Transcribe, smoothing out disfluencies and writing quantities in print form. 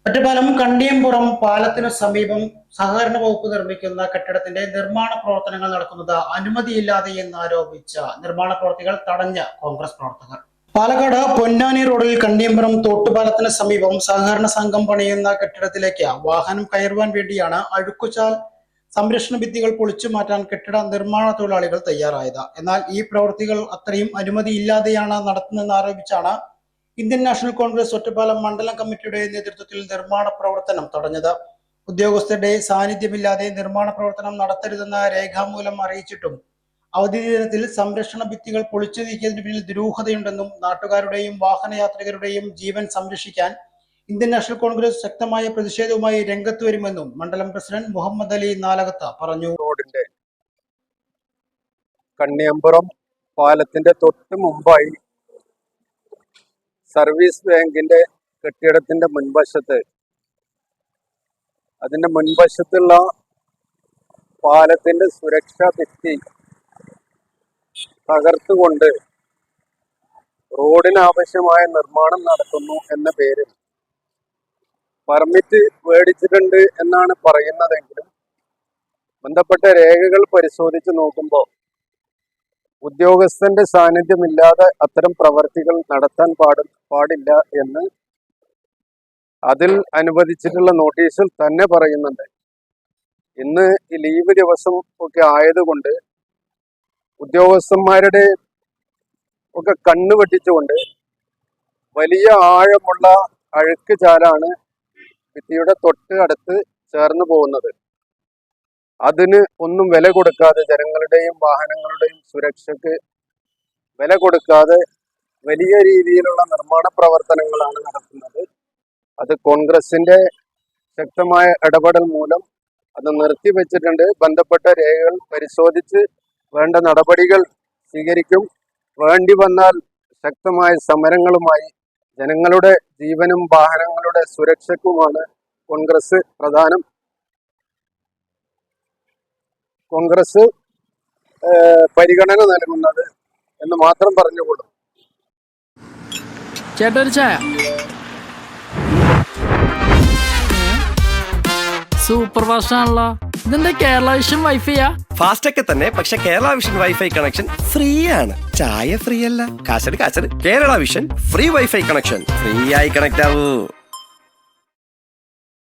ഒറ്റപ്പാലം കണ്ടിയമ്പുറം പാലത്തിനു സമീപം സഹകരണ വകുപ്പ് നിർമ്മിക്കുന്ന കെട്ടിടത്തിന്റെ നിർമ്മാണ പ്രവർത്തനങ്ങൾ നടക്കുന്നത് അനുമതിയില്ലാതെ എന്നാരോപിച്ച നിർമ്മാണ പ്രവർത്തികൾ തടഞ്ഞ കോൺഗ്രസ് പ്രവർത്തകർ. പാലക്കാട് പൊന്നാനി റോഡിൽ കണ്ടിയമ്പുറം തോട്ടുപാലത്തിന് സമീപം സഹകരണ സംഘം പണിയുന്ന കെട്ടിടത്തിലേക്ക് വാഹനം കയറുവാൻ വേണ്ടിയാണ് അഴുക്കുചാൽ സംരക്ഷണ ഭിത്തികൾ പൊളിച്ചു മാറ്റാൻ കെട്ടിട നിർമ്മാണ തൊഴിലാളികൾ തയ്യാറായത്. എന്നാൽ ഈ പ്രവൃത്തികൾ അത്രയും അനുമതിയില്ലാതെയാണ് നടത്തുന്നതെന്ന് ആരോപിച്ചാണ് ഇന്ത്യൻ നാഷണൽ കോൺഗ്രസ് ഒറ്റപ്പാലം മണ്ഡലം കമ്മിറ്റിയുടെ നേതൃത്വത്തിൽ നിർമ്മാണ പ്രവർത്തനം തടഞ്ഞത്. ഉദ്യോഗസ്ഥരുടെ സാന്നിധ്യമില്ലാതെ നിർമ്മാണ പ്രവർത്തനം നടത്തരുതെന്ന് രേഖാമൂലം അറിയിച്ചിട്ടും അവധി ദിനത്തിൽ സംരക്ഷണ ഭിത്തികൾ പൊളിച്ചു നീക്കിയതിന് പിന്നിൽ ദുരൂഹതയുണ്ടെന്നും നാട്ടുകാരുടെയും വാഹനയാത്രികരുടെയും ജീവൻ സംരക്ഷിക്കാൻ ഇന്ത്യൻ നാഷണൽ കോൺഗ്രസ് ശക്തമായ പ്രതിഷേധവുമായി രംഗത്ത് വരുമെന്നും മണ്ഡലം പ്രസിഡന്റ് മുഹമ്മദ് അലി നാലകത്ത പറഞ്ഞു. റോഡിന്റെ കണ്ണിയമ്പുറം പാലത്തിന്റെ തൊട്ട് മുമ്പായി സർവീസ് ബാങ്കിന്റെ കെട്ടിടത്തിന്റെ മുൻവശത്തുള്ള പാലത്തിന്റെ സുരക്ഷാ ഭിത്തി തകർത്തുകൊണ്ട് റോഡിനാവശ്യമായ നിർമ്മാണം നടത്തുന്നു എന്ന പേരിൽ പെർമിറ്റ് മേടിച്ചിട്ടുണ്ട് എന്നാണ് പറയുന്നതെങ്കിലും ബന്ധപ്പെട്ട രേഖകൾ പരിശോധിച്ച് നോക്കുമ്പോൾ ഉദ്യോഗസ്ഥന്റെ സാന്നിധ്യമില്ലാതെ അത്തരം പ്രവർത്തികൾ നടത്താൻ പാടില്ല എന്ന് അതിൽ അനുവദിച്ചിട്ടുള്ള നോട്ടീസിൽ തന്നെ പറയുന്നുണ്ട്. ഇന്ന് ഈ ലീവ് ദിവസം ഒക്കെ ആയതുകൊണ്ട് ഉദ്യോഗസ്ഥന്മാരുടെ ഒക്കെ കണ്ണു വെട്ടിച്ചുകൊണ്ട് വലിയ ആഴമുള്ള അഴുക്ക് ചാലാണ് ഭിത്തിയുടെ തൊട്ട് അടുത്ത് ചേർന്ന് പോകുന്നത്. അതിന് ഒന്നും വില കൊടുക്കാതെ, ജനങ്ങളുടെയും വാഹനങ്ങളുടെയും സുരക്ഷയ്ക്ക് വില കൊടുക്കാതെ വലിയ രീതിയിലുള്ള നിർമ്മാണ പ്രവർത്തനങ്ങളാണ് നടത്തുന്നത്. അത് കോൺഗ്രസിന്റെ ശക്തമായ ഇടപെടൽ മൂലം അത് നിർത്തിവെച്ചിട്ടുണ്ട്. ബന്ധപ്പെട്ട രേഖകൾ പരിശോധിച്ച് വേണ്ട നടപടികൾ സ്വീകരിക്കും. വേണ്ടി വന്നാൽ ശക്തമായ സമരങ്ങളുമായി ജനങ്ങളുടെ ജീവനും വാഹനങ്ങളുടെ സുരക്ഷയ്ക്കുമാണ് കോൺഗ്രസ് പരിഗണന നൽകുന്നത് എന്ന് മാത്രം പറഞ്ഞുകൊള്ളു. ചേട്ടൊരു ചായ. സൂപ്പർ ഫാസ്റ്റ് ആണല്ലോ. ഇതിന്റെ കേരള വിഷൻ വൈഫൈയാ? ഫാസ്റ്റ് ഒക്കെ തന്നെ, പക്ഷെ Kerala Vision wifi connection free ആണ്. ചായ ഫ്രീ അല്ല, കാശട് Kerala Vision free wifi connection. Free ആയി കണക്ട് ആവൂ.